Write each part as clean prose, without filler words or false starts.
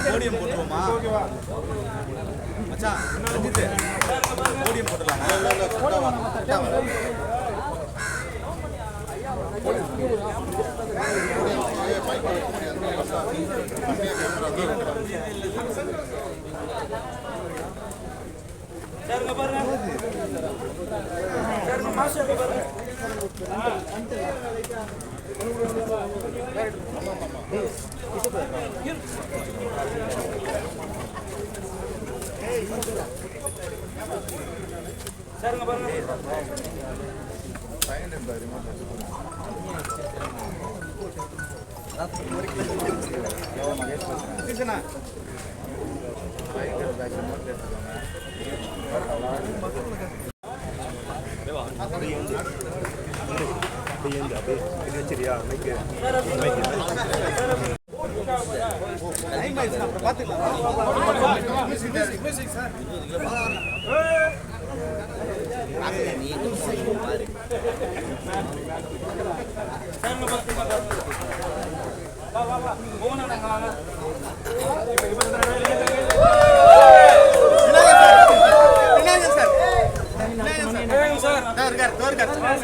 Podium போட்டுருவோமா மச்சான் Ranjith podium போட்டுடலாம் sir பாருங்க சார் மாஸ்டர் பாருங்க சாருங்க பாருங்க சரியா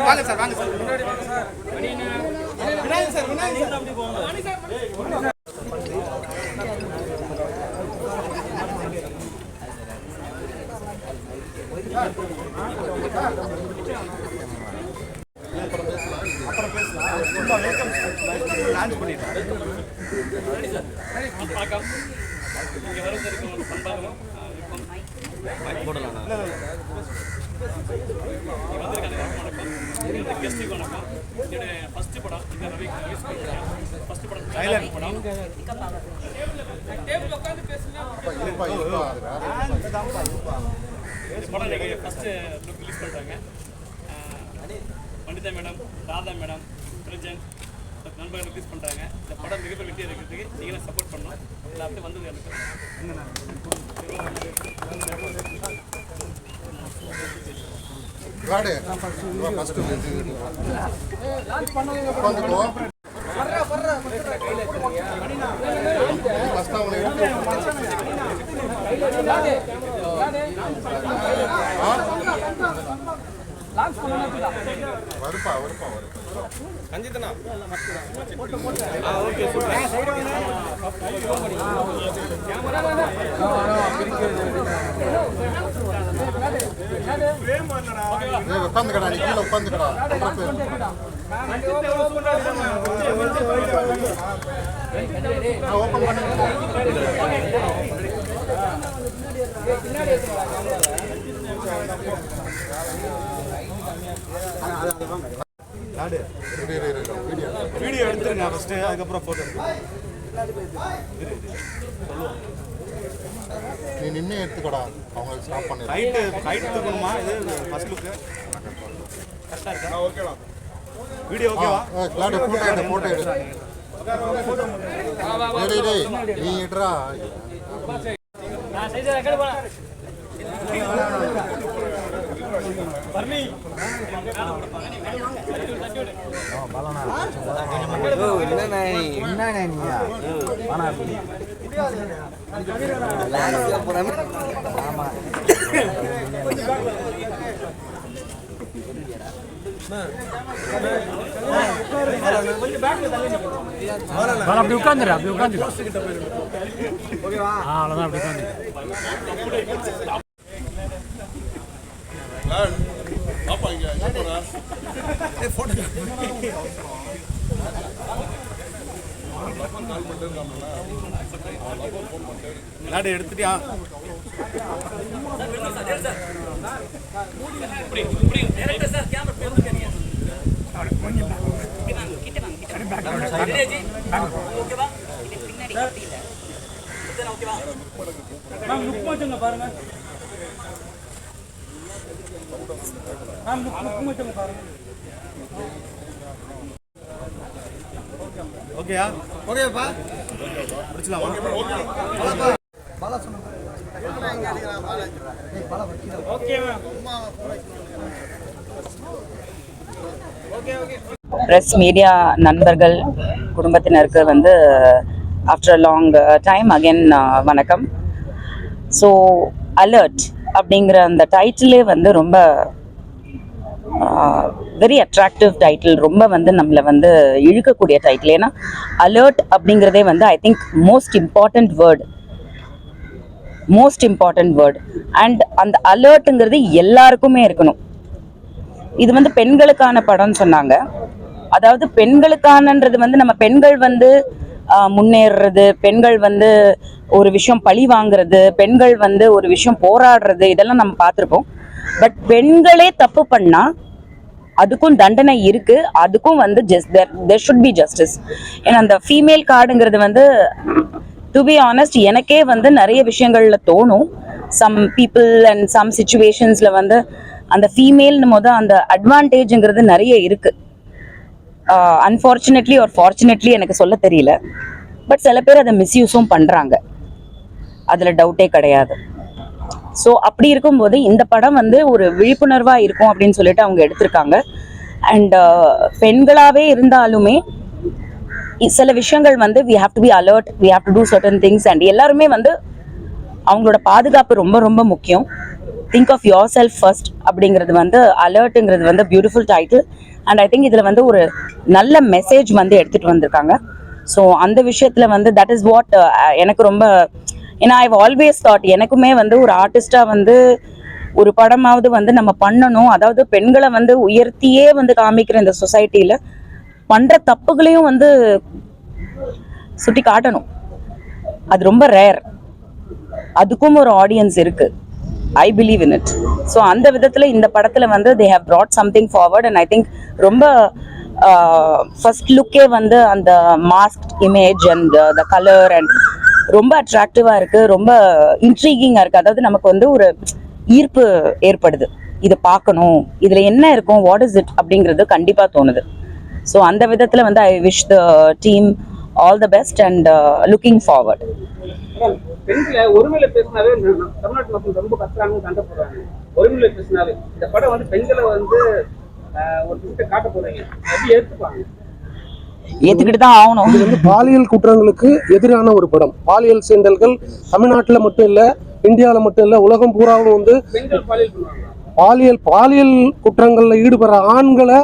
வாங்க சார் வாங்க சார் விநாயகர் சார் விநாயகர் அப்படி போங்க அப்புறம் பேசலாம் ரொம்ப வெல்கம் லான்ச் பண்ணிட்டேன் வணக்கம் இங்கே வருவதற்கு பண்பாக போடலாம் கெஸ்ட்டுக்கு வணக்கம் என்னுடைய ஃபர்ஸ்ட் படம் இந்த ரவி ரிலீஸ் பண்ணுறேன் ஃபர்ஸ்ட் படம் படம் டேபிள் உட்காந்து பேசுங்க இந்த படம் நீங்கள் ஃபஸ்ட்டு லுக் ரிலீஸ் பண்ணுறாங்க பண்டிதா மேடம் ராதா மேடம் பிரஜன் நண்பர்கள் ரிலீஸ் பண்ணுறாங்க இந்த படம் மிகப்பெரிய வெற்றி இருக்கிறதுக்கு நீங்களும் சப்போர்ட் பண்ணணும் எல்லாத்தையும் வந்தது எனக்கு गाड़े फर्स्ट लांच பண்ணுங்க வந்துட்டோ பர்ற பஸ்தாவனை லான்ச் பண்ணனும்டா வருப்பா கஞ்சிதனா போட்டு ஓகே சூப்பர் கேமரா பிரேம் வரலடா ஏய் உட்கார்ந்துடா நீ கீழ உட்கார்ந்துடா ஓபன் பண்ணு பின்னாடி வீடியோ எடுத்துருங்க ஃபர்ஸ்ட் அதுக்கப்புறம் போட்டோ நீ நின்னே எடுத்துக்கடா அவங்க ஸ்டாப் பண்ணு ஹைட் தூக்கணுமா இது ஃபர்ஸ்ட் லுக் கரெக்ட்டா இருக்கா ஓகேவா வீடியோ ஓகேவா கிளாட் போட்டோ எடு டேய் நீ எடுடா நான் சைடுல ரெக்கார்ட் பண்ணு பர்னி பாலனா ஓ என்ன நீயா வானா லாஸ்ட்ல போறானே ஆமா கொஞ்சம் பேக்ல தள்ளி வானா அப்படி உட்கார்ந்துடா ஓகேவா அவ்வளவுதான் அப்படி உட்கார்ந்து பாப்பா இங்க போறா ஏ போட்டோ லாடி எடுத்துட்டியா இப்படி டைரக்டர் சார் கேமரா போட்டு கேங்க கிட்ட வாங்க ஓகேவா இது பின்னாடி கட்டில இதெல்லாம் ஓகேவா நான் லுக் போடுங்க பாருங்க நான் லுக் போடுங்க பாருங்க ஓகேயா ஓகேப்பா முடிச்சலாம் ஓகே பாலா சொன்னா எங்க அடிக்கலாம் பாலா ஏய் Bala okay ma'am okay press media நண்பர்கள் குடும்பத்தினருக்கு வந்து after a long time again வணக்கம். ஸோ அலர்ட் அப்படிங்கிற அந்த டைட்டிலே வந்து ரொம்ப வெரி அட்ராக்டிவ் டைட்டில், ரொம்ப வந்து நம்மளை வந்து இழுக்கக்கூடிய டைட்டில். ஏன்னா அலர்ட் அப்படிங்கிறதே வந்து I think most important word. And அந்த அலர்ட்டுங்கிறது எல்லாருக்குமே இருக்கணும். இது வந்து பெண்களுக்கான படம்னு சொன்னாங்க. அதாவது பெண்களுக்கானன்றது வந்து நம்ம பெண்கள் வந்து முன்னேறுறது, பெண்கள் வந்து ஒரு விஷயம் பழி வாங்குறது, பெண்கள் வந்து ஒரு விஷயம் போராடுறது, இதெல்லாம் நம்ம பார்த்துருப்போம். பட் பெண்களே தப்பு பண்ணா அதுக்கும் தண்டனை இருக்கு, அதுக்கும் வந்து there should be justice. ஏன்னா அந்த ஃபீமேல் கார்டுங்கிறது வந்து டு பி ஆனஸ்ட் எனக்கே வந்து நிறைய விஷயங்கள்ல தோணும். சம் பீப்புள் அண்ட் சம் சிச்சுவேஷன்ஸ்ல வந்து அந்த ஃபீமேல்னு போது அந்த அட்வான்டேஜுங்கிறது நிறைய இருக்கு. அன்ஃபார்ச்சுனேட்லி ஆர் ஃபார்ச்சுனேட்லி எனக்கு சொல்ல தெரியல. பட் சில பேர் அதை மிஸ்யூஸும் பண்ணுறாங்க, அதில் டவுட்டே கிடையாது. ஸோ அப்படி இருக்கும்போது இந்த படம் வந்து ஒரு விழிப்புணர்வாக இருக்கும் அப்படின்னு சொல்லிட்டு அவங்க எடுத்திருக்காங்க. அண்ட் பெண்களாகவே இருந்தாலுமே சில விஷயங்கள் வந்து we have to be alert, we have to do certain things. And எல்லாருமே வந்து அவங்களோட பாதுகாப்பு ரொம்ப ரொம்ப முக்கியம். Think of yourself first அப்படிங்கிறது வந்து அலர்ட்டுங்கிறது வந்து beautiful title. And I think இதில் வந்து ஒரு நல்ல மெசேஜ் வந்து எடுத்துகிட்டு வந்திருக்காங்க. ஸோ அந்த விஷயத்தில் வந்து தட் இஸ் வாட் எனக்கு ரொம்ப, ஏன்னா ஐ ஆல்வேஸ் தாட் எனக்குமே வந்து ஒரு ஆர்டிஸ்டாக வந்து ஒரு படமாவது வந்து நம்ம பண்ணணும். அதாவது பெண்களை வந்து உயர்த்தியே வந்து காமிக்கிற இந்த சொசைட்டியில் பண்ணுற தப்புகளையும் வந்து சுட்டி காட்டணும். அது ரொம்ப ரேர். அதுக்கும் ஒரு ஆடியன்ஸ் இருக்குது. I believe in it. So அந்த விதத்தில் இந்த படத்தில் வந்து they have brought something forward and I think ரொம்ப ஃபர்ஸ்ட் லுக்கே வந்து அந்த mask image and the color and ரொம்ப அட்ராக்டிவாக இருக்குது, ரொம்ப இன்ட்ரீகிங்காக இருக்குது. அதாவது நமக்கு வந்து ஒரு ஈர்ப்பு ஏற்படுது, இதை பார்க்கணும், இதில் என்ன இருக்கும், வாட் இஸ் இட் அப்படிங்கிறது கண்டிப்பாக தோணுது. ஸோ அந்த விதத்தில் வந்து I wish the team all the best and looking forward. பெண்களை ஒருமையில பேசினாவே தமிழ்நாட்டு மக்கள் ரொம்ப கஷ்டறாங்க, சண்டை போடுறாங்க. ஒருமையில பேசினாவே இந்த படம் வந்து பெண்களை வந்து ஒரு விஷயத்தை காட்ட போறீங்க, எப்படி ஏற்றுப்பாங்க? ஏத்துக்கிட்டு தான் ஆகணும். இது வந்து பாலியல் குற்றங்களுக்கு எதிரான ஒரு படம். பாலியல் சீண்டல்கள் தமிழ்நாட்டில் மட்டும் இல்லை, இந்தியாவில் மட்டும் இல்லை, உலகம் பூராவும் வந்து பெண்கள் பாலியல் பண்ணுவாங்க. பாலியல் குற்றங்களில் ஈடுபடுற ஆண்களை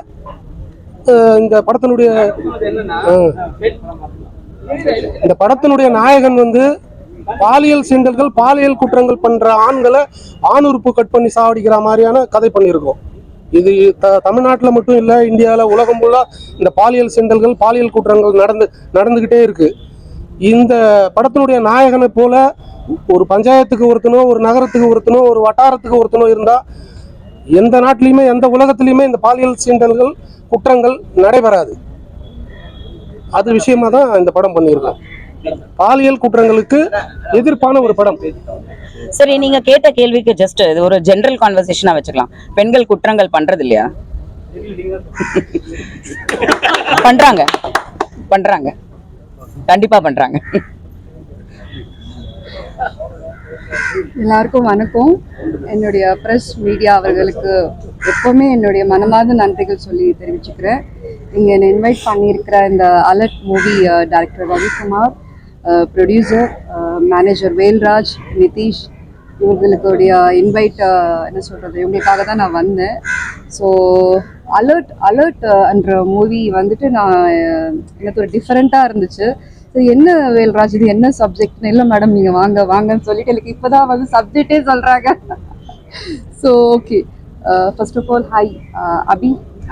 இந்த படத்தினுடைய இந்த படத்தினுடைய நாயகன் வந்து பாலியல் சீண்டல்கள் பாலியல் குற்றங்கள் பண்ற ஆண்களை ஆணுறுப்பு கட் பண்ணி சாவடிக்கிற மாதிரியான கதை பண்ணியிருக்கோம். இது தமிழ்நாட்டில் மட்டும் இல்லை, இந்தியாவில் உலகம் ஃபுல்லாக இந்த பாலியல் சீண்டல்கள் பாலியல் குற்றங்கள் நடந்துக்கிட்டே இருக்கு. இந்த படத்தினுடைய நாயகனை போல ஒரு பஞ்சாயத்துக்கு ஒருத்தனோ, ஒரு நகரத்துக்கு ஒருத்தனோ, ஒரு வட்டாரத்துக்கு ஒருத்தனோ இருந்தால் எந்த நாட்டிலையுமே எந்த உலகத்திலையுமே இந்த பாலியல் சீண்டல்கள் குற்றங்கள் நடைபெறாது. அது விஷயமா தான் இந்த படம் பண்ணியிருக்கோம். பாலியல் குற்றங்களுக்கு எதிர்ப்பான ஒரு படம். சரி, நீங்க கேட்ட கேள்விக்கு ஜஸ்ட் இது ஒரு ஜெனரல் கான்வர்சேஷனா வச்சுக்கலாம். பெண்கள் குற்றங்கள் பண்றது இல்லையா? பண்றாங்க, கண்டிப்பா பண்றாங்க. எல்லாருக்கும் வணக்கம். என்னுடைய ப்ரெஸ் மீடியா அவர்களுக்கு எப்போவுமே என்னுடைய மனமார்ந்த நன்றிகள் சொல்லி தெரிவிச்சுக்கிறேன். இங்கே என்னை இன்வைட் பண்ணியிருக்கிற இந்த alert movie director Ravikumar, producer manager Velraj, Nitish, இவங்களுடைய இன்வைட் என்ன சொல்கிறது, இவங்களுக்காக தான் நான் வந்தேன். ஸோ அலர்ட் என்ற மூவி வந்துட்டு நான் எனக்கு ஒரு டிஃப்ரெண்ட்டாக இருந்துச்சு. ஸோ என்ன வேல்ராஜ், இது என்ன சப்ஜெக்ட்னு, இல்லை மேடம் நீங்கள் வாங்கன்னு சொல்லிட்டு எனக்கு இப்போ தான் வந்து சப்ஜெக்டே சொல்கிறாங்க. So okay, first of all hi.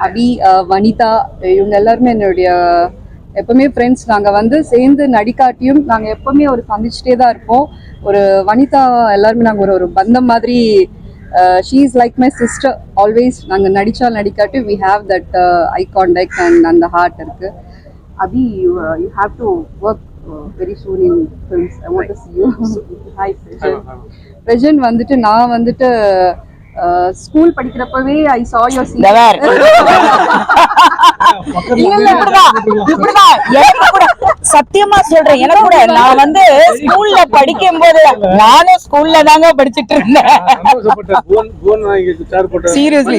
Abhi Vanitha, இவங்க எல்லாருமே என்னுடைய எப்பவுமே ஃப்ரெண்ட்ஸ். நாங்கள் வந்து சேர்ந்து நடிக்காட்டியும் நாங்கள் எப்பவுமே ஒரு சந்திச்சுட்டே தான் இருப்போம். ஒரு வனிதா எல்லாருமே நாங்கள் ஒரு பந்தம் மாதிரி. She is like my sister always. நாங்கள் நடிக்காட்டி we have that eye contact and அந்த ஹார்ட் இருக்கு. Abhi, you have to work very soon in films. I want to see you. Hi, Prejan. வந்துட்டு நான் வந்துட்டு ஸ்கூல் படிக்கிறப்பவே ஐ saw your scene. இல்ல சத்தியமா சொல்றேன். எனக்கு கூட நான் வந்து ஸ்கூல்ல படிக்கும் போது நானும் ஸ்கூல்ல தாங்க படிச்சிட்டு இருந்தேன். Seriously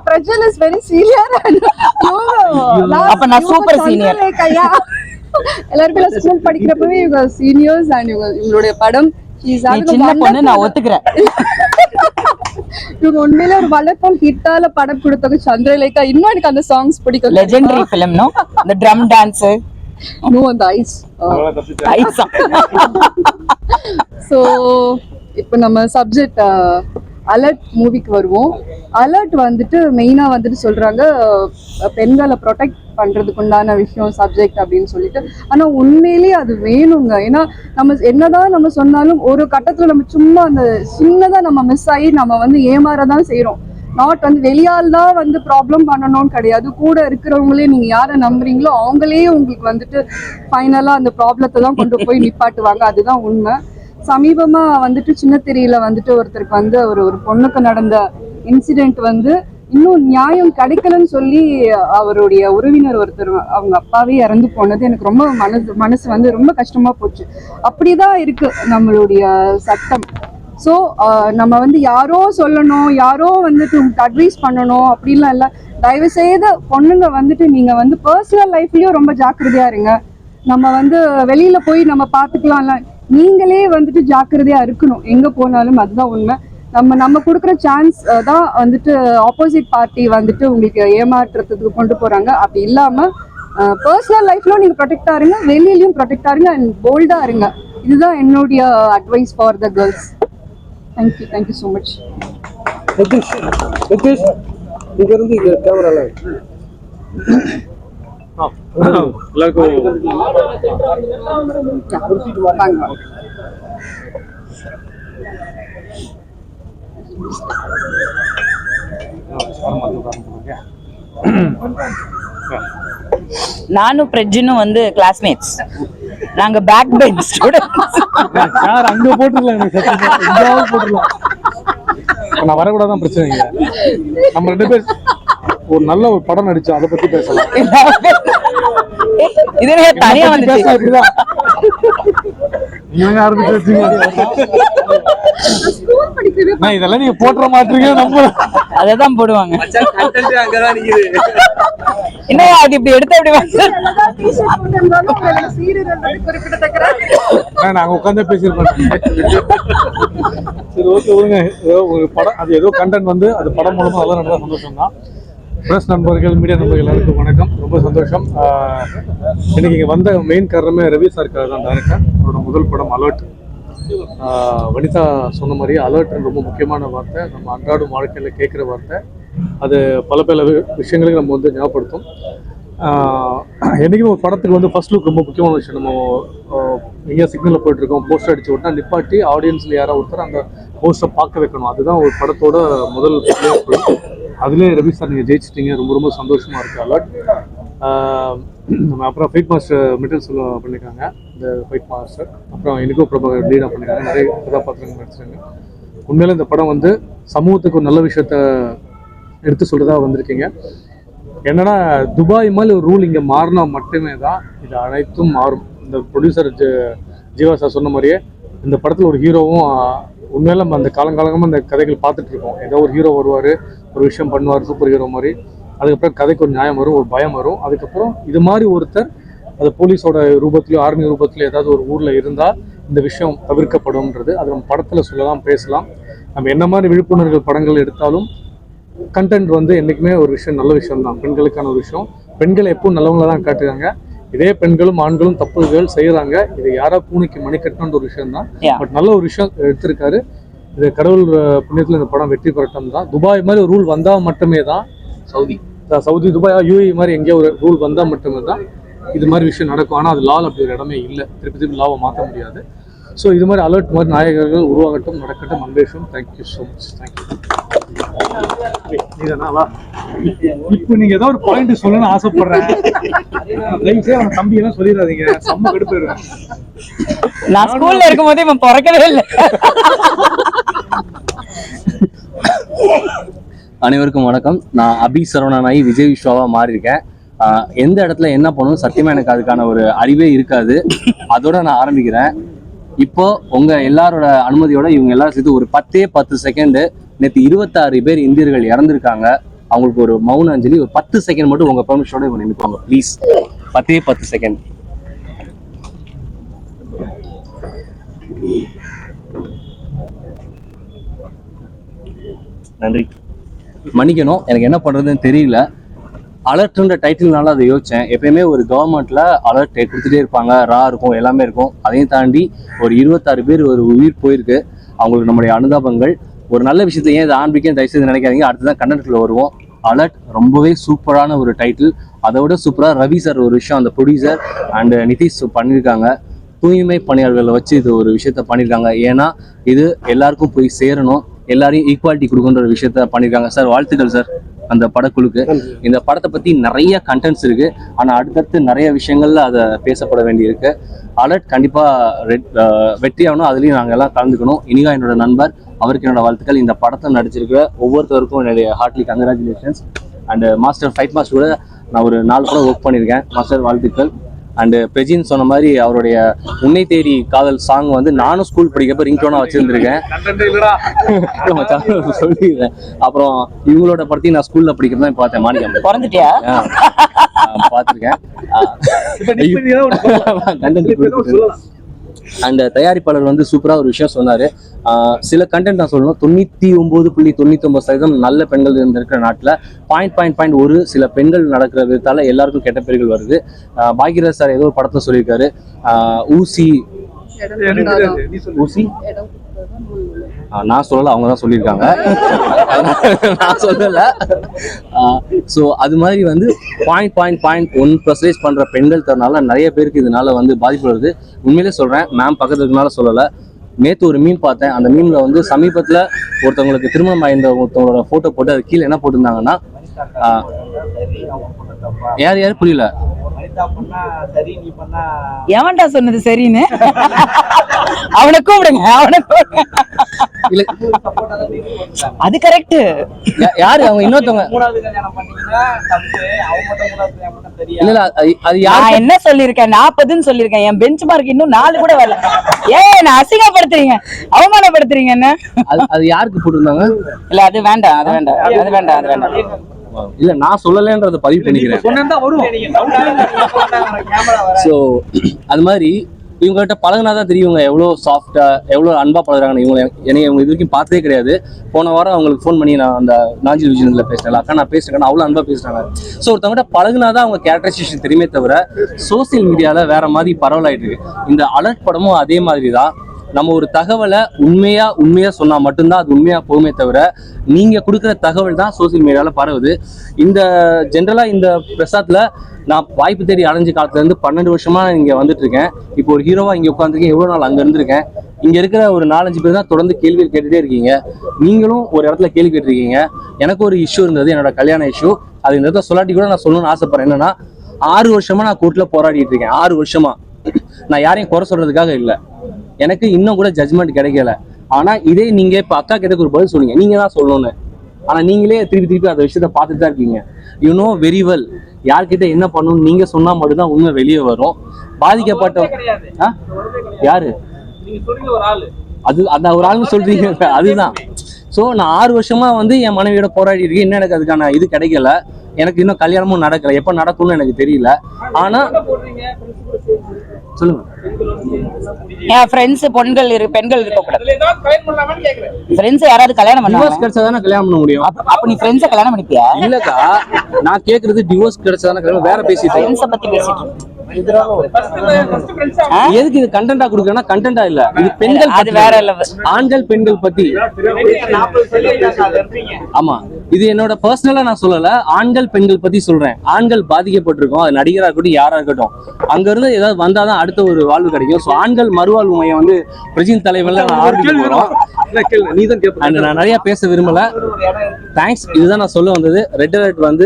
Prajan is very senior. அப்ப நான் சூப்பர் சீனியர். எல்லாருக்கும் ஸ்கூல் படிக்கிறப்பவே இவங்க சீனியர்ஸ் அண்ட் இவங்களுடைய படம் சின்ன பொண்ணு நான் ஒத்துக்கிறேன். இவங்க உண்மையில ஒரு வளர்ப்போல் ஹிட்டால படம் கொடுத்தவங்க சந்திரலேகா. இன்னும் எனக்கு அந்த சாங்ஸ் பிடிக்கும். Legendary film no, the drum dance no அந்த ஐஸ். சோ இப்போ நம்ம சப்ஜெக்ட் அலர்ட் மூவிக்கு வருவோம். அலர்ட் வந்துட்டு மெயினா வந்துட்டு சொல்றாங்க பெண்களை ப்ரொடெக்ட் பண்றதுக்கு உண்டான விஷயம் சப்ஜெக்ட் அப்படின்னு சொல்லிட்டு. ஆனா உண்மையிலேயே அது வேணுங்க. ஏன்னா நம்ம என்னதான் நம்ம சொன்னாலும் ஒரு கட்டத்துல நம்ம சும்மா அந்த சின்னதா நம்ம மிஸ் ஆகி நம்ம வந்து ஏமாறதான் செய்யறோம். நாட் வந்து வெளியால் தான் வந்து ப்ராப்ளம் பண்ணணும்னு கிடையாது. கூட இருக்கிறவங்களே நீங்க யாரை நம்புறீங்களோ அவங்களே உங்களுக்கு வந்துட்டு ஃபைனலா அந்த ப்ராப்ளத்தை தான் கொண்டு போய் நிப்பாட்டுவாங்க. அதுதான் உண்மை. சமீபமா வந்துட்டு சின்னத்திரையில வந்துட்டு ஒருத்தருக்கு வந்து ஒரு பொண்ணுக்கு நடந்த இன்சிடென்ட் வந்து இன்னும் நியாயம் கிடைக்கலன்னு சொல்லி அவருடைய உறவினர் ஒருத்தர் அவங்க அப்பாவே இறந்து போனது எனக்கு ரொம்ப மனசு வந்து ரொம்ப கஷ்டமா போச்சு. அப்படிதான் இருக்கு நம்மளுடைய சட்டம். ஸோ நம்ம வந்து யாரோ சொல்லணும், யாரோ வந்துட்டு உங்களுக்கு அட்வைஸ் பண்ணணும் அப்படின்லாம் இல்லை. தயவு செய்து பொண்ணுங்க வந்துட்டு நீங்க வந்து பர்சனல் லைஃப்லயும் ரொம்ப ஜாக்கிரதையா இருங்க. நம்ம வந்து வெளியில போய் நம்ம பார்த்துக்கலாம்ல, நீங்களே வந்துட்டு ஜாக்கிரதையா இருக்கணும் எங்க போனாலும். அதுதான் உண்மை. நம்ம கொடுக்குற சான்ஸ் தான் வந்துட்டு ஆப்போசிட் பார்ட்டி வந்துட்டு உங்களுக்கு ஏமாற்றுறதுக்கு கொண்டு போறாங்க. அப்படி இல்லாம பர்சனல் லைஃப்ல நீங்க ப்ரொடெக்டா இருங்க, வெளியிலயும் ப்ரொடெக்டா இருங்க அண்ட் போல்டா இருங்க. இதுதான் என்னுடைய advice for the girls. Thank you so much. இங்க இருந்து கேமரால நானும் பிரஜனும் வந்து கிளாஸ்மேட்ஸ். நாங்க பேக் பெஞ்ச் ஸ்டூடண்ட்ஸ். யார் அங்க போட்டுடலாம், எனக்கு சத்தியமா போட்டுடலாம். நான் வரக்கூடாதான் பிரச்சனை இல்லை. நம்ம 2 பேர் ஒரு நல்ல ஒரு படம் நடிச்சோம், அதை பத்தி பேசலாம். இதே தனியா வந்து நீங்க ஆரம்பிச்சு இதெல்லாம் நீங்க போட்டுற மாட்டீங்க. நம்ம அததான் போடுவாங்க. என்ன அது இப்படி எடுத்து அப்படி நாங்க உட்காந்து பேசிருக்கோம். சரி ஓகே விடுங்க. ஏதோ ஒரு படம், அது ஏதோ கண்டென்ட் வந்து அது படம் மூலமா அதெல்லாம் நல்லா சந்தோஷம் தான். ப்ரெஸ் நண்பர்கள், மீடியா நண்பர்கள் எல்லாருக்கும் வணக்கம். ரொம்ப சந்தோஷம். இன்னைக்கு இங்கே வந்த மெயின் காரணமே ரவி சார்க்காக தான். டைரக்டர் அவரோட முதல் படம் அலர்ட். வனிதா சொன்ன மாதிரி அலர்ட்னு ரொம்ப முக்கியமான வார்த்தை. நம்ம அன்றாடும் வாழ்க்கையில் கேட்குற வார்த்தை. அது பல விஷயங்களுக்கு நம்ம வந்து ஞாபகப்படுத்தும். என்றைக்குமே ஒரு படத்துக்கு வந்து ஃபர்ஸ்ட் லுக் ரொம்ப முக்கியமான விஷயம். நம்ம எங்கேயா சிக்னலில் போயிட்டுருக்கோம், போஸ்டர் அடிச்சு விட்டா நிப்பாட்டி ஆடியன்ஸில் யாராவது ஒருத்தர் அந்த போஸ்டரை பார்க்க வைக்கணும். அதுதான் ஒரு படத்தோட முதல். அதுலேயே ரவி சார் நீங்கள் ஜெயிச்சிட்டிங்க, ரொம்ப சந்தோஷமாக இருக்குது. அலர்ட் நம்ம அப்புறம் ஃபைட் மாஸ்டர் மெட்டீரியல்ஸ் பண்ணியிருக்காங்க, இந்த ஃபைட் மாஸ்டர். அப்புறம் எனக்கோ பிரபாகர் லீடாக பண்ணியிருக்காங்க, நிறைய கதாபாத்திரங்கள் நடிச்சிருக்காங்க. உண்மையில இந்த படம் வந்து சமூகத்துக்கு ஒரு நல்ல விஷயத்த எடுத்து சொல்கிறதா வந்திருக்கீங்க. என்னன்னா துபாய் மாதிரி ஒரு ரூல் இங்கே மாறினா மட்டுமே தான் இது அனைத்தும் மாறும். இந்த ப்ரொடியூசர் ஜீவா சார் சொன்ன மாதிரியே இந்த படத்தில் ஒரு ஹீரோவும் உண்மையில நம்ம அந்த காலங்காலமாக அந்த கதைகள் பார்த்துட்டு இருக்கோம். ஏதோ ஒரு ஹீரோ வருவார், ஒரு விஷயம் பண்ணுவார், சூப்பர் ஹீரோ மாதிரி. அதுக்கப்புறம் கதைக்கு ஒரு நியாயம் வரும், ஒரு பயம் வரும். அதுக்கப்புறம் இது மாதிரி ஒருத்தர் அது போலீஸோட ரூபத்திலையோ ஆர்மி ரூபத்திலையோ ஏதாவது ஒரு ஊரில் இருந்தால் இந்த விஷயம் தவிர்க்கப்படும்ன்றது அது நம்ம படத்தில் சொல்லலாம், பேசலாம். நம்ம என்ன மாதிரி விழிப்புணர்வு படங்கள் எடுத்தாலும் கண்டென்ட் வந்து என்றைக்குமே ஒரு விஷயம், நல்ல விஷயம் தான். பெண்களுக்கான ஒரு விஷயம். பெண்களை எப்பவும் நல்லவங்கள தான் காட்டுறாங்க. இதே பெண்களும் ஆண்களும் தப்புகள் செய்யறாங்க. இது யாரா பூனைக்கு மணி கட்டணுன்ற ஒரு விஷயம் தான். பட் நல்ல ஒரு விஷயம் எடுத்திருக்காரு. இது கடவுள் புண்ணியத்தில் இந்த படம் வெற்றி பெறட்டும் தான். துபாய் மாதிரி ஒரு ரூல் வந்தால் மட்டுமே தான், சவுதி துபாய் யூஏ மாதிரி எங்கேயோ ஒரு ரூல் வந்தால் மட்டுமே தான் இது மாதிரி விஷயம் நடக்கும். ஆனால் அது லால் அப்படி ஒரு இடமே இல்லை. திருப்பி லாவை மாற்ற முடியாது. ஸோ இது மாதிரி அலர்ட் மாதிரி நாயகர்கள் உருவாகட்டும், நடக்கட்டும். அன்பேஷம். Thank you so much. தேங்க்யூ. இப்போ நீங்க ஏதோ ஒரு பாயிண்ட் சொல்லணும்னு ஆசைப்படுறேன். தம்பி எல்லாம் சொல்லிடாதீங்க, செம்ம கடுப்பேறுவேன். நான் ஸ்கூல்ல இருக்கும் போதே இவன் பிறக்கவே இல்லை. அனைவருக்கும் வணக்கம். நான் அபி சரவணனாகி விஜய் விஸ்வாவா மாறியிருக்கேன். எந்த இடத்துல என்ன பண்ணணும் சத்தியமா எனக்கு அதுக்கான ஒரு அறிவே இருக்காது. அதோட நான் ஆரம்பிக்கிறேன். இப்போ உங்க எல்லாரோட அனுமதியோட இவங்க எல்லாரும் சேர்த்து ஒரு 10 செகண்ட், நேற்று 26 பேர் இந்தியர்கள் இறந்துருக்காங்க, அவங்களுக்கு ஒரு மௌன அஞ்சலி ஒரு 10 செகண்ட் மட்டும் உங்க பெர்மிஷனோட இவங்க நினைப்பாங்க ப்ளீஸ். 10 செகண்ட். நன்றி. மன்னிக்கணும், எனக்கு என்ன பண்றதுன்னு தெரியல. அலர்ட்ன்ற டைட்டில்னால அதை யோசிச்சேன். எப்பயுமே ஒரு கவர்மெண்ட்ல அலர்ட் கொடுத்துட்டே இருப்பாங்க, ரா இருக்கும், எல்லாமே இருக்கும். அதையும் தாண்டி ஒரு 26 பேர் ஒரு உயிர் போயிருக்கு. அவங்களுக்கு நம்முடைய அனுதாபங்கள். ஒரு நல்ல விஷயத்தை ஏன் இதை ஆரம்பிக்க தயவுசெய்து நினைக்காதீங்க. அடுத்ததான் கண்டென்ட்ல வருவோம். அலர்ட் ரொம்பவே சூப்பரான ஒரு டைட்டில். அதை விட சூப்பரா ரவி சார் ஒரு விஷயம், அந்த ப்ரொடியூசர் அண்ட் நிதிஷ் பண்ணியிருக்காங்க. தூய்மை பணியாளர்களை வச்சு இது ஒரு விஷயத்த பண்ணியிருக்காங்க. ஏன்னா இது எல்லாருக்கும் போய் சேரணும், எல்லாரையும் ஈக்குவாலிட்டி கொடுக்குன்ற ஒரு விஷயத்த பண்ணியிருக்காங்க. சார் வாழ்த்துக்கள் சார் அந்த படக்குழுக்கு. இந்த படத்தை பத்தி நிறைய கண்டென்ட்ஸ் இருக்கு, ஆனா அடுத்தடுத்து நிறைய விஷயங்கள்ல அதை பேசப்பட வேண்டியிருக்கு. அலர்ட் கண்டிப்பா வெற்றியாகணும், அதுலயும் நாங்க எல்லாம் கலந்துக்கணும். இனிகா என்னோட நண்பர், அவருக்கு என்னோட வாழ்த்துக்கள். இந்த படத்தை நடிச்சிருக்கிற ஒவ்வொருத்தருக்கும் என்னுடைய heartly congratulations. And master fight master கூட நான் ஒரு 4 படம் ஒர்க் பண்ணியிருக்கேன். மாஸ்டர் வாழ்த்துக்கள். அண்டு பிரஜின் சொன்ன மாதிரி அவருடைய உன்னை தேடி காதல் சாங் வந்து நானும் ஸ்கூல் படிக்கப்ப ரிங்டோனா வச்சிருந்திருக்கேன் சொல்லிடுறேன். அப்புறம் இவங்களோட படத்தையும் நான் ஸ்கூல்ல படிக்கிறதா பார்த்தேன். மாணிக்கம் பிறந்துட்டியா? பார்த்துருக்கேன். அண்ட் தயாரிப்பாளர் வந்து சூப்பரா ஒரு விஷயம் சொன்னாரு. சில கண்டென்ட் நான் சொல்லணும். 99.99% நல்ல பெண்கள் இருந்திருக்கிற நாட்டில் 0.1 சில பெண்கள் நடக்கிற விதத்தால எல்லாருக்கும் கெட்ட பேர்கள் வருது. பாக்யராஜ் சார் ஏதோ ஒரு படத்தை சொல்லியிருக்காரு, ஊசி நான் சொல்லல, அவங்க தான் சொல்லியிருக்காங்க, நான் சொல்லல. ஸோ அது மாதிரி வந்து 0.1% பண்ற பெண்கள் தரனால நிறைய பேருக்கு இதனால வந்து பாதிப்பு வருது. உண்மையிலே சொல்றேன், மேம் பக்கத்துல இருக்கனால சொல்லல. நேற்று ஒரு மீன் பார்த்தேன். அந்த மீன்ல வந்து சமீபத்துல ஒருத்தவங்களுக்கு திருமணம் ஆயிருந்த ஒருத்தவங்களோட போட்டோ போட்டு அது கீழே என்ன போட்டிருந்தாங்கன்னா, யார் புரியல, எவன்டா சொன்னது சரின்னு? அவனை கூப்பிடுங்க, அவனை இல்ல அது கரெக்ட். யாரு அவங்க இன்னொருத்தவங்க? இல்ல அது நான் என்ன சொல்லிருக்கேன், 40ன்னு சொல்லிருக்கேன். என் பெஞ்ச் மார்க் இன்னும் 4 கூட வரல. நான் அசிங்கப்படுத்துறீங்க, அவமானப்படுத்துறீங்க என்ன? அது யாருக்கு போட்டிருந்தாங்க? இல்ல அது வேண்டாம், அது வேண்டாம், அது வேண்டாம், அது வேண்டாம். இல்ல நான் சொல்லலன்றத பதிவு பண்ணிக்கிறேன். சோ அது மாதிரி இவங்ககிட்ட பழகினாதான் தெரியும் இவங்க எவ்வளோ சாஃப்டா எவ்வளோ அன்பா பழகுறாங்கன்னு. இவங்க இது வரைக்கும் பார்த்ததே கிடையாது. போன வாரம் அவங்களுக்கு ஃபோன் பண்ணி நான் அந்த நாஞ்சில் விஜயன்ல பேசினேன், அக்கா நான் பேசுறேன், அவ்வளோ அன்பா பேசுறாங்க. ஸோ ஒருத்தவங்ககிட்ட பழகுனாதான் அவங்க கேரக்டரைசேஷன் தெரியுமே தவிர சோசியல் மீடியால வேற மாதிரி பரவலாயிட்டு இருக்கு. இந்த அலர்ட் படமும் அதே மாதிரி தான். நம்ம ஒரு தகவலை உண்மையா சொன்னா மட்டும்தான் அது உண்மையா போகுமே தவிர நீங்க கொடுக்குற தகவல் தான் சோசியல் மீடியால பரவுது. இந்த ஜென்ரலா இந்த பிரசாத்ல நான் வாய்ப்பு தேடி அடைஞ்ச காலத்துல இருந்து 12 வருஷமா இங்க வந்துட்டு இருக்கேன். இப்போ ஒரு ஹீரோவா இங்க உட்காந்துருக்கேன். எவ்வளவு நாள் அங்க இருந்திருக்கேன். இங்க இருக்கிற ஒரு 4-5 பேர் தான் தொடர்ந்து கேள்விகள் கேட்டுட்டே இருக்கீங்க. நீங்களும் ஒரு இடத்துல கேள்வி கேட்டிருக்கீங்க. எனக்கு ஒரு இஷ்யூ இருந்தது, என்னோட கல்யாண இஷ்யூ. அது இந்த இடத்துல சொல்லாட்டி கூட நான் சொல்லணும்னு ஆசைப்படுறேன். என்னன்னா 6 வருஷமா நான் கோர்ட்ல போராடிட்டு இருக்கேன். 6 வருஷமா. நான் யாரையும் குறை சொல்றதுக்காக இல்லை, எனக்கு இன்னும் கூட ஜட்ஜ்மெண்ட் கிடைக்கல. ஆனா இதே நீங்க இப்ப அக்கா கிட்ட ஒரு பதில் சொன்னீங்க, நீங்க தான் சொல்லணும்னு. ஆனா நீங்களே திருப்பி அந்த விஷயத்த பார்த்துட்டு தான் இருக்கீங்க. யூ நோ வெரி வெல் யார்கிட்ட என்ன பண்ணணும் நீங்க சொன்னா மட்டும்தான் உண்மை வெளியே வரும். பாதிக்கப்பட்ட யாரு அது அந்த ஒரு ஆளுன்னு சொல்றீங்க, அதுதான். ஸோ நான் 6 வருஷமா வந்து என் மனைவியோட போராடி இருக்கேன். இன்னும் எனக்கு அதுக்கான இது கிடைக்கல. எனக்கு இன்னும் கல்யாணமும் நடக்கல. எப்ப நடக்கும்னு எனக்கு தெரியல. ஆனா சொல்லுங்க, என் ஃப்ரெண்ட்ஸ் பெண்கள் இருக்க கூடாது. ஃப்ரெண்ட்ஸ் யாராவது கல்யாணம் டிவோர்ஸ் கிடைச்சாதானே கல்யாணம் பண்ண முடியும். அப்ப நீ ஃப்ரெண்ட்ஸை கல்யாணம் பண்ணிப்பியா? இல்லக்கா, நான் கேக்குறது டிவோர்ஸ் கிடைச்சாதானே கல்யாணம். வேற பேசிட்டு ஃப்ரெண்ட்ஸை பத்தி பேசிட்டு எதுக்கு இது கண்டென்ட்டா கொடுக்கறேன்னா கண்டென்ட்டா இல்ல, இது பெண்கள் அது வேற லெவல். ஆண்கள் பெண்கள் பத்தி. ஆமா, இது என்னோட பர்சனலா நான் சொல்லல, ஆண்கள் பெண்கள் பத்தி சொல்றேன். ஆண்கள் பாதிக்கப்பட்டிருக்கோம், அது நடிகரா இருக்கட்டும் யாரா இருக்கட்டும். அங்க இருந்து ஏதாவது வந்தாதான் அடுத்த ஒரு வாழ்வு கிடைக்கும். ஸோ ஆண்கள் மறுவாழ்வு மையம் வந்து பிரஜின் தலைவர்ல நான் ஆரம்பிக்க போறோம். நான் நிறைய பேச விரும்பல. தேங்க்ஸ். இதுதான் நான் சொல்ல வந்தது. ரெட் அலர்ட் வந்து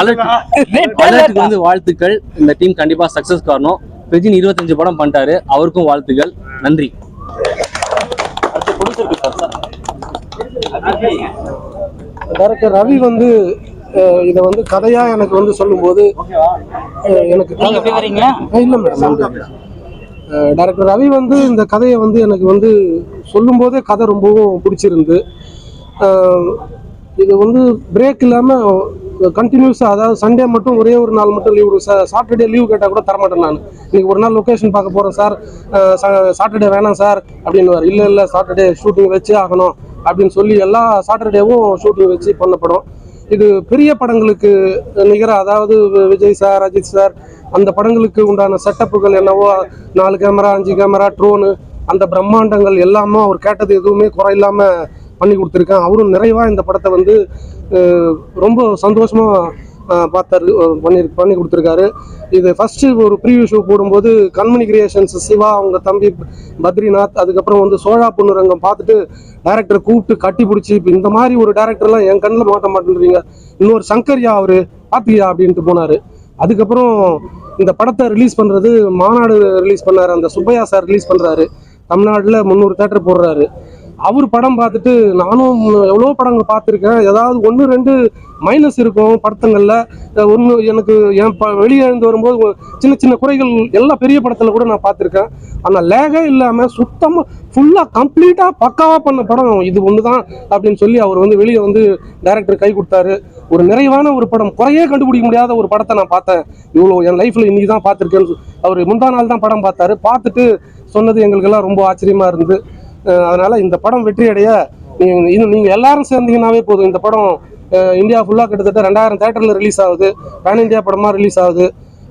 அலர்ட்டுக்கு வந்து வாழ்த்துக்கள். இந்த டீம் கண்டிப்பா சக்சஸ் காரணம். பிரஜின் 25 படம் பண்ணிட்டாரு, அவருக்கும் வாழ்த்துக்கள். நன்றி. டைரக்டர் ரவி வந்து இதை வந்து கதையா எனக்கு வந்து சொல்லும்போது எனக்கு நீங்க எப்படி வரீங்களா? இல்லை மேடம், டைரக்டர் ரவி வந்து இந்த கதையை வந்து எனக்கு வந்து சொல்லும்போதே கதை ரொம்பவும் பிடிச்சிருந்து. இது வந்து பிரேக் இல்லாமல் கண்டினியூஸாக, அதாவது சண்டே மட்டும் ஒரே ஒரு நாள் மட்டும் லீவ், சாட்டர்டே லீவ் கேட்டால் கூட தரமாட்டேன் நான். இன்னைக்கு ஒரு நாள் லொக்கேஷன் பார்க்க போகிறேன் சார், சாட்டர்டே வேணாம் சார் அப்படின்னுவார். இல்லை சாட்டர்டே ஷூட்டிங் வச்சே ஆகணும் அப்படின்னு சொல்லி எல்லா சாட்டர்டேவும் ஷூட்டிங் வச்சு பண்ணப்படும். இது பெரிய படங்களுக்கு நிகராக, அதாவது விஜய் சார், அஜித் சார் அந்த படங்களுக்கு உண்டான செட்டப்புகள் என்னவோ 4 கேமரா 5 கேமரா ட்ரோனு அந்த பிரம்மாண்டங்கள் எல்லாமே அவர் கேட்டது எதுவுமே குறையில்லாமல் பண்ணி கொடுத்துருக்கேன். அவரும் நிறைவாக இந்த படத்தை வந்து ரொம்ப சந்தோஷமாக பண்ணி கொடுத்துருக்காரு. இது ஃபஸ்ட்டு ஒரு ப்ரீவியூ ஷோ போடும்போது கண்மணி கிரியேஷன்ஸ் சிவா, அவங்க தம்பி பத்ரிநாத், அதுக்கப்புறம் வந்து சோழா பொன்னுரங்கம் பார்த்துட்டு டேரக்டரை கூப்பிட்டு கட்டி பிடிச்சி, இப்போ இந்த மாதிரி ஒரு டேரக்டர்லாம் என் கண்ணில் மாட்ட மாட்டேன்றீங்க, இன்னொரு சங்கர்யா அவர் பார்த்தியா அப்படின்ட்டு போனார். அதுக்கப்புறம் இந்த படத்தை ரிலீஸ் பண்ணுறது மாநாடு ரிலீஸ் பண்ணார், அந்த சுப்பையா சார் ரிலீஸ் பண்ணுறாரு, தமிழ்நாட்டில் 300 தேட்டர் போடுறாரு. அவர் படம் பார்த்துட்டு நானும் எவ்வளோ படங்கள் பார்த்துருக்கேன், ஏதாவது 1-2 மைனஸ் இருக்கும் படத்துங்களில். ஒன்று எனக்கு வெளியே எழுந்து வரும்போது சின்ன சின்ன குறைகள் எல்லா பெரிய படத்தில் கூட நான் பார்த்துருக்கேன். ஆனால் லேகே இல்லாமல் சுத்தமாக ஃபுல்லாக கம்ப்ளீட்டாக பக்காவாக பண்ண படம் இது ஒன்று தான் அப்படின்னு சொல்லி அவர் வந்து வெளியே வந்து டைரக்டர் கை கொடுத்தாரு. ஒரு நிறைவான ஒரு படம், குறையே கண்டுபிடிக்க முடியாத ஒரு படத்தை நான் பார்த்தேன். இவ்வளோ என் லைஃப்பில் இன்னைக்கு தான் பார்த்துருக்கேன்னு அவர் முந்தா நாள் தான் படம் பார்த்தாரு. பார்த்துட்டு சொன்னது எங்களுக்கெல்லாம் ரொம்ப ஆச்சரியமாக இருந்து. அதனால் இந்த படம் வெற்றி அடைய நீங்கள் எல்லாரும் சேர்ந்தீங்கன்னாவே போதும். இந்த படம் இந்தியா ஃபுல்லாக கிட்டத்தட்ட 2000 தேட்டரில் ரிலீஸ் ஆகுது, பேன் இந்தியா படமாக ரிலீஸ் ஆகுது.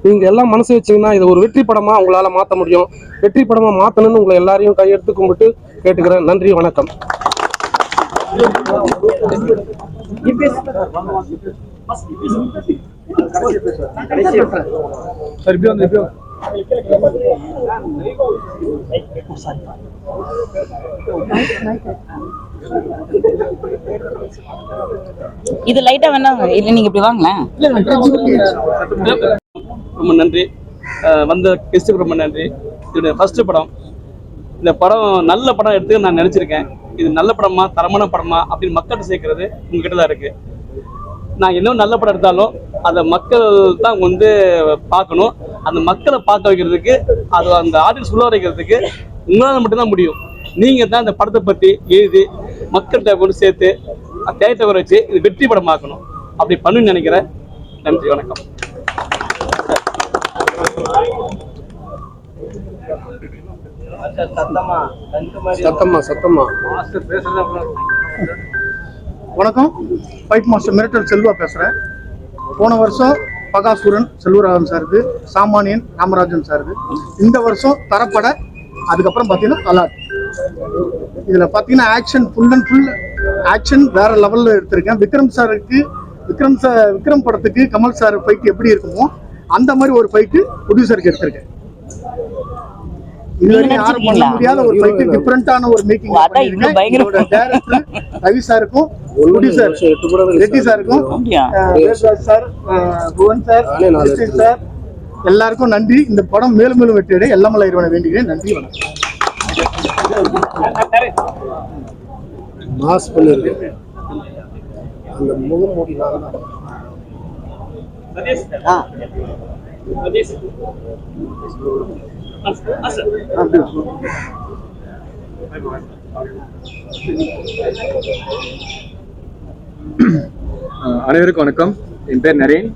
நீங்கள் எல்லாம் மனசு வச்சிங்கன்னா இதை ஒரு வெற்றி படமாக உங்களால் மாற்ற முடியும். வெற்றி படமாக மாற்றணும்னு உங்களை எல்லாரையும் கையெடுத்து கும்பிட்டு கேட்டுக்கிறேன். நன்றி, வணக்கம். இது லைட்டா வேணா இல்லை, நீங்க இப்படி வாங்களேன். ரொம்ப நன்றி, வந்த கெஸ்ட்டுக்கு ரொம்ப நன்றி. இதோட ஃபர்ஸ்ட் படம், இந்த படம் நல்ல படம் எடுத்து நான் நினச்சிருக்கேன். இது நல்ல படமா தரமான படமா அப்படின்னு மக்கள்கிட்ட சேர்க்கறது உங்ககிட்ட தான் இருக்குது. நான் இன்னும் நல்ல படம் எடுத்தாலும் அதை மக்கள் தான் வந்து பார்க்கணும். அந்த மக்களை பார்க்க வைக்கிறதுக்கு, அது அந்த ஆடியன்ஸ் உள்ள வைக்கிறதுக்கு உங்களால் மட்டும்தான் முடியும். நீங்கள் தான் இந்த படத்தை பற்றி எழுதி மக்கள்கிட்ட கொண்டு சேர்த்து தேட்டரை வச்சு இது வெற்றி படமாக்கணும். அப்படி பண்ணுன்னு நினைக்கிறேன். நன்றி, வணக்கம். சத்தமா வணக்கம், ஃபைட் மாஸ்டர் மிரட்டல் செல்வா பேசுகிறேன். போன வருஷம் பகாசுரன் செல்வராகவன் சாருக்கு, சாமானியன் ராமராஜன் சாருக்கு, இந்த வருஷம் தரப்பட, அதுக்கப்புறம் பார்த்தீங்கன்னா அலாட். இதில் பார்த்தீங்கன்னா action full and full action வேற லெவலில் எடுத்திருக்கேன். விக்ரம் படத்துக்கு கமல் சார் ஃபைட் எப்படி இருக்குமோ அந்த மாதிரி ஒரு ஃபைட்டு ப்ரொடியூசருக்கு எடுத்திருக்கேன். இதுவரைக்கும் யாரும் பண்ண முடியாத ஒரு ஃபைட்டு, டிஃபரெண்டான ஒரு மேக்கிங். டைரக்டர் ரவி சாருக்கும், ப்ரொடியூசர் ரெட்டி சாருக்கும், சார், புவன் சார், சார் எல்லாருக்கும் நன்றி. இந்த படம் மேலும் மேலும் வெற்றியடை எல்லாமல்ல இறைவனை வேண்டுகிறேன். நன்றி, வணக்கம். மாஸ் பண்ணிருக்கேன். அந்த முகமூடி அனைவருக்கும் வணக்கம். என் பேர் நரேன்.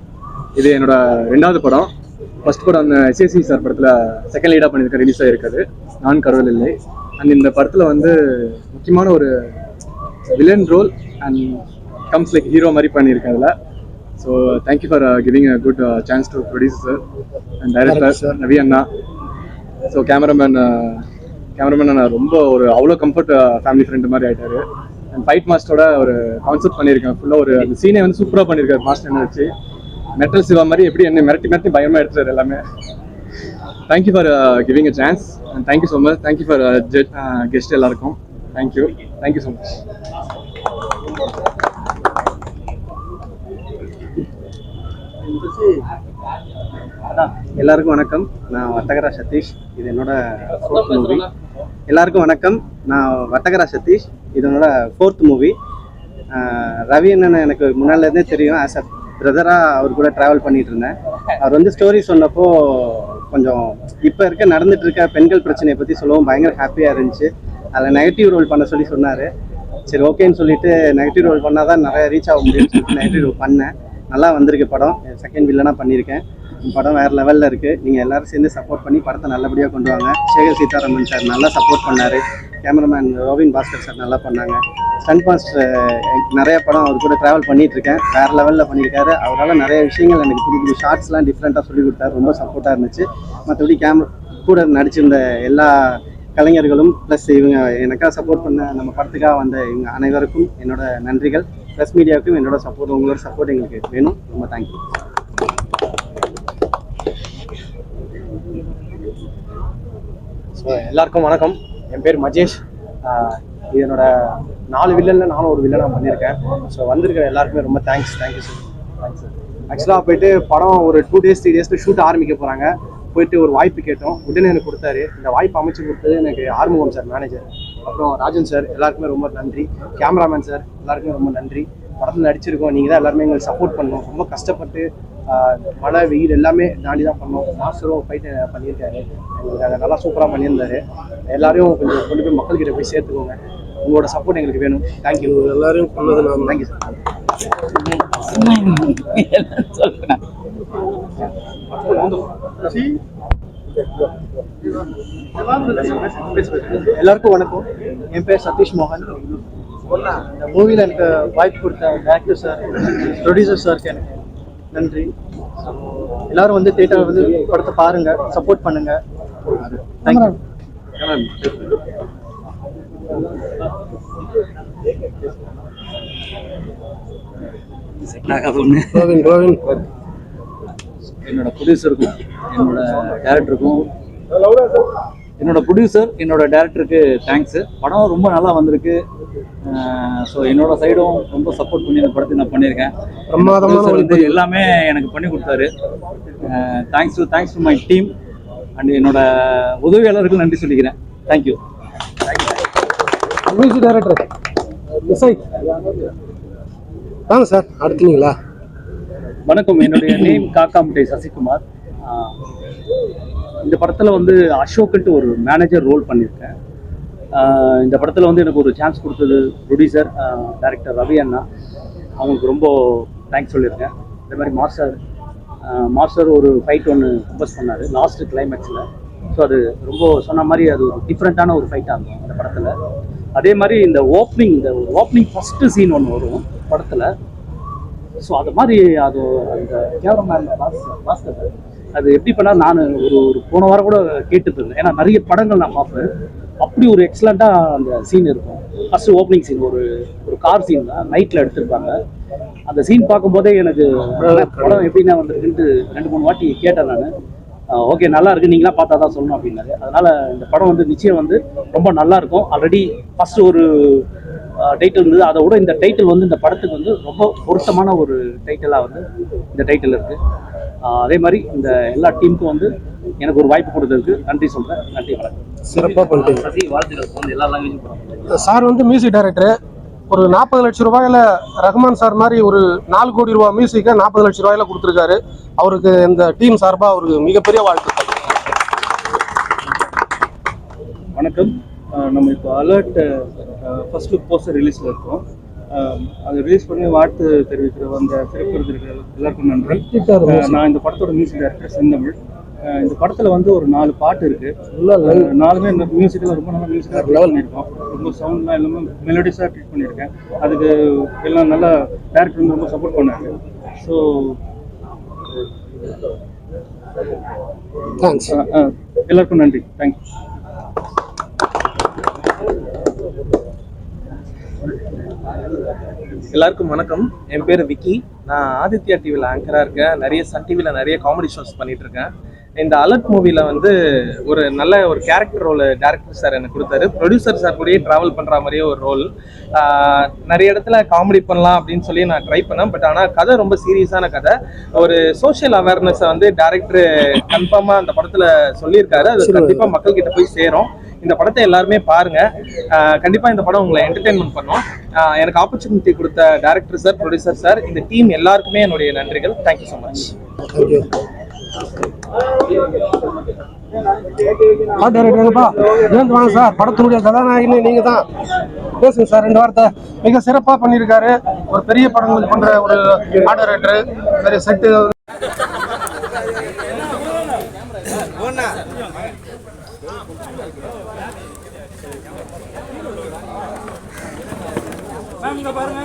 இது என்னோட 2வது படம். ஃபர்ஸ்ட் படம் அந்த எஸ்எஸ்சி சார் படத்தில் செகண்ட் லீடாக பண்ணியிருக்க ரிலீஸ் ஆகிருக்காது, நான் கடவுள் இல்லை. அண்ட் இந்த படத்தில் வந்து முக்கியமான ஒரு villain role and comes like hero மாதிரி பண்ணியிருக்கேன் அதில். So thank you for giving a good chance to producer and director Ravi அண்ணா. ஸோ கேமராமேன் அண்ணா ரொம்ப ஒரு அவ்வளோ கம்ஃபர்ட் ஃபேமிலி ஃப்ரெண்டு மாதிரி ஆகிட்டாரு. அண்ட் ஃபைட் மாஸ்டரோட ஒரு கான்செப்ட் பண்ணியிருக்கேன். ஃபுல்லாக ஒரு அந்த சீனை வந்து சூப்பராக பண்ணியிருக்காரு மாஸ்டர் என்ன வச்சு. மெட்டல் சிவா மாதிரி எப்படி என்ன மிரட்டி பயமாக எடுத்துறாரு எல்லாமே. Thank you for giving a chance and thank you so much. Thank you for guest எல்லாருக்கும். Thank you so much. எல்லாருக்கும் வணக்கம். நான் வட்டகரா சதீஷ். இது என்னோட 4th மூவி. எல்லாருக்கும் வணக்கம். நான் வட்டகரா சதீஷ். இது என்னோட 4th மூவி. ரவி அண்ணன் எனக்கு முன்னாடிலேருந்தே தெரியும். ஆஸ் அ பிரதராக அவர் கூட ட்ராவல் பண்ணிட்டு இருந்தேன். அவர் வந்து ஸ்டோரி சொன்னப்போ கொஞ்சம் இப்போ நடந்துட்டு இருக்க பெண்கள் பிரச்சனையை பற்றி சொல்லவும் பயங்கர ஹாப்பியாக இருந்துச்சு. அதில் நெகட்டிவ் ரோல் பண்ண சொன்னார். சரி ஓகேன்னு சொல்லிட்டு நெகட்டிவ் ரோல் பண்ணால் தான் நிறைய ரீச் ஆக முடியும்னு சொல்லிட்டு நெகட்டிவ் ரோல் பண்ணேன். நல்லா வந்திருக்கு படம். செகண்ட் வில்லனாக பண்ணியிருக்கேன். படம் வேறு லெவலில் இருக்குது. நீங்கள் எல்லோரும் சேர்ந்து சப்போர்ட் பண்ணி படத்தை நல்லபடியாக கொண்டு வாங்க. சேகர் சீதாராமன் சார் நல்லா சப்போர்ட் பண்ணார். கேமராமேன் ரோவின் பாஸ்கர் சார் நல்லா பண்ணாங்க. ஸ்டண்ட் மாஸ்டர் நிறைய படம் அவர் கூட ட்ராவல் பண்ணிகிட்ருக்கேன். வேறு லெவலில் பண்ணியிருக்காரு. அவரால் நிறைய விஷயங்கள் எனக்கு புது புது ஷார்ட்ஸ்லாம் டிஃப்ரெண்ட்டாக சொல்லி கொடுத்தாரு. ரொம்ப சப்போர்ட்டாக இருந்துச்சு. மற்றபடி கூட நடிச்சிருந்த எல்லா கலைஞர்களும் ப்ளஸ் இவங்க எனக்காக சப்போர்ட் பண்ண நம்ம படத்துக்காக வந்த இவங்க அனைவருக்கும் என்னோட நன்றிகள். ப்ரெஸ் மீடியாவுக்கும் என்னோட சப்போர்ட், உங்களோட சப்போர்ட் எங்களுக்கு வேணும். ரொம்ப தேங்க்யூ. ஸோ எல்லாருக்கும் வணக்கம். என் பேர் மஜேஷ். இது என்னோட 4 வில்லனில் நானும் ஒரு வில்லனாக பண்ணியிருக்கேன். ஸோ வந்திருக்கிற எல்லாருக்குமே ரொம்ப தேங்க்ஸ் சார். ஆக்சுவலாக போயிட்டு படம் ஒரு 2 days 3 days ஷூட் ஆரம்பிக்க போகிறாங்க. போயிட்டு ஒரு வாய்ப்பு கேட்டோம். உடனே எனக்கு கொடுத்தாரு. இந்த வாய்ப்பு அமைச்சு கொடுத்தது எனக்கு ஆறுமுகம் சார் மேனேஜர், அப்புறம் ராஜன் சார், எல்லாருக்குமே ரொம்ப நன்றி. கேமராமேன் சார் எல்லாருக்குமே ரொம்ப நன்றி. படத்தில் நடிச்சிருக்கோம். நீங்கள் தான் எல்லாருமே எங்களுக்கு சப்போர்ட் பண்ணோம். ரொம்ப கஷ்டப்பட்டு மழை வெயில் எல்லாமே தாண்டி தான் பண்ணோம். மாஸ்டரும் ஃபைட்டு பண்ணியிருக்காரு. எங்களுக்கு அதை நல்லா சூப்பராக பண்ணியிருந்தாரு. எல்லாரையும் கொஞ்சம் கொண்டு போய் மக்கள்கிட்ட போய் சேர்த்துக்கோங்க. உங்களோட சப்போர்ட் எங்களுக்கு வேணும். தேங்க்யூ. எல்லாரையும் பண்ணது நான் தேங்க்யூ சார். எல்லாருக்கும் வணக்கம். என் பேர் சதீஷ் மோகன். இந்த மூவியில் எனக்கு வாய்ப்பு கொடுத்த டேரக்டர் சார், ப்ரொடியூசர் சாருக்கு எனக்கு நன்றி. எல்லாரும் வந்து தியேட்டர் வந்து படத்தை பாருங்க, சப்போர்ட் பண்ணுங்க. தேங்க்யூ. என்னோட ப்ரொடியூசருக்கும் என்னோட டேரக்டருக்கும் என்னோட டேரக்டருக்கு தேங்க்ஸு. படம் ரொம்ப நல்லா வந்திருக்கு. ஸோ என்னோட சைடும் ரொம்ப சப்போர்ட் பண்ணி இந்த படத்தை நான் பண்ணியிருக்கேன். ப்ரொடியூசர் வந்து எல்லாமே எனக்கு பண்ணி கொடுத்தாரு. Thanks to my team and என்னோட உதவியாளருக்கு நன்றி சொல்லிக்கிறேன். தேங்க்யூ. மியூசிக் டைரக்டர் இசை வாங்க சார். அடுத்தீங்களா? வணக்கம். என்னுடைய நேம் காக்காமுட்டை சசிகுமார். இந்த படத்தில் வந்து அசோக்குன்ட்டு ஒரு மேனேஜர் ரோல் பண்ணியிருக்கேன். இந்த படத்தில் வந்து எனக்கு ஒரு சான்ஸ் கொடுத்தது ப்ரொடியூசர் டைரக்டர் ரவி அண்ணா. அவங்களுக்கு ரொம்ப தேங்க்ஸ் சொல்லியிருக்கேன். இந்த மாதிரி மாஸ்டர் ஒரு ஃபைட் ஒன்று கம்போஸ் பண்ணார் லாஸ்ட்டு கிளைமேக்ஸில். ஸோ அது ரொம்ப சொன்ன மாதிரி அது ஒரு டிஃப்ரெண்ட்டான ஒரு ஃபைட்டாக இருக்கும் இந்த படத்தில். அதே மாதிரி இந்த ஓப்பனிங் ஃபஸ்ட்டு சீன் ஒன்று வரும் படத்தில். ஸோ அது மாதிரி அது அந்த கேமராமேன் பாஸ்கர் அது எப்படி பண்ணால் நான் ஒரு போன வாரம் கூட கேட்டுட்டு இருந்தேன். ஏன்னா நிறைய படங்கள் நான் பார்ப்பேன். அப்படி ஒரு எக்ஸலண்ட்டாக அந்த சீன் இருக்கும். ஃபஸ்ட்டு ஓப்பனிங் சீன் ஒரு கார் சீன் தான், நைட்டில் எடுத்திருப்பாங்க. அந்த சீன் பார்க்கும்போதே எனக்கு படம் எப்படின்னா வந்துருக்குன்ட்டு 2-3 வாட்டி கேட்டேன் நான். ஓகே நல்லா இருக்குது, நீங்களாம் பார்த்தா தான் சொல்லணும் அப்படின்னாரு. அதனால் இந்த படம் வந்து நிச்சயம் வந்து ரொம்ப நல்லா இருக்கும். ஆல்ரெடி ஃபஸ்ட்டு ஒரு டைட்டில் இருந்தது. அதை விட இந்த டைட்டில் வந்து இந்த படத்துக்கு வந்து ரொம்ப பொருத்தமான ஒரு டைட்டிலாக வந்து இந்த டைட்டில் இருக்குது. அதே மாதிரி இந்த எல்லா டீமுக்கும் வந்து எனக்கு ஒரு வாய்ப்பு கொடுத்ததுக்கு நன்றி சொல்கிறேன். நன்றி, வணக்கம். சிறப்பாக பண்ணிட்டீங்க. சசி வாழ்த்துக்கள். வந்து எல்லா லாங்குவேஜும் போகிறோம். சார் வந்து மியூசிக் டைரக்டர். ஒரு 40 லட்சம் ரூபாயில ரஹ்மான் சார் மாதிரி ஒரு 4 கோடி ரூபாய் மியூசிக்கை 40 லட்சம் ரூபாயில கொடுத்துருக்காரு. அவருக்கு இந்த டீம் சார்பாக அவருக்கு மிகப்பெரிய வாழ்த்துக்கள். வணக்கம். நம்ம இப்போ அலர்ட் ஃபர்ஸ்ட் லுக் போஸ்டர் ரிலீஸில் இருக்கோம். அதை ரிலீஸ் பண்ணி வாழ்த்து தெரிவிக்கிற அந்த சிறப்பு விருந்தினர்கள் எல்லாருக்கும் நன்றி. நான் இந்த படத்தோட மியூசிக் டைரக்டர் செந்தமிழ். இந்த படத்தில் வந்து ஒரு 4 பாட்டு இருக்குது. 4மே இந்த மியூசிக்கில் ரொம்ப நல்லா மியூசிக்காக பண்ணியிருக்கோம். ரொம்ப சவுண்ட்லாம் எல்லாமே மெலடிஸாக ட்ரீட் பண்ணியிருக்கேன். அதுக்கு எல்லாம் நல்லா டேரக்டர் வந்து ரொம்ப சப்போர்ட் பண்ணாரு. ஸோ எல்லாருக்கும் நன்றி. தேங்க்யூ. எல்லாருக்கும் வணக்கம். என் பேர் விக்கி. நான் ஆதித்யா டிவியில் ஆங்கராக இருக்கேன். நிறைய சன் டிவியில் நிறைய காமெடி ஷோஸ் பண்ணிட்டு இருக்கேன். இந்த அலர்ட் மூவியில் வந்து ஒரு நல்ல ஒரு கேரக்டர் ரோல் டேரக்டர் சார் எனக்கு கொடுத்தாரு. ப்ரொடியூசர் சார் கூடயே ட்ராவல் பண்ணுற மாதிரியே ஒரு ரோல். நிறைய இடத்துல காமெடி பண்ணலாம் அப்படின்னு சொல்லி நான் ட்ரை பண்ணேன். பட் ஆனால் கதை ரொம்ப சீரியஸான கதை. ஒரு சோஷியல் அவேர்னஸை வந்து டேரக்டர் கன்ஃபார்மாக அந்த படத்தில் சொல்லியிருக்காரு. அது கண்டிப்பாக மக்கள்கிட்ட போய் சேரும். இந்த படத்தை எல்லாருமே பாருங்க. கண்டிப்பா இந்த படம் உங்களை என்டர்டெயின்மெண்ட் பண்ணும். எனக்கு ஆப்பர்ச்சுனிட்டி கொடுத்த டைரக்டர் சார், ப்ரொடியூசர் சார், இந்த டீம் எல்லாருக்குமே என்னுடைய நன்றிகள். Thank you so much. வாங்க சார், படத்தினுடைய கதாநாயகனே நீங்க தான், பேசுங்க சார் 2 வார்த்தை. மிக சிறப்பா பண்ணியிருக்காரு. ஒரு பெரிய படங்கள் பண்ற ஒரு ஆர்டரேட்டர், பெரிய செட்டு. பாருங்க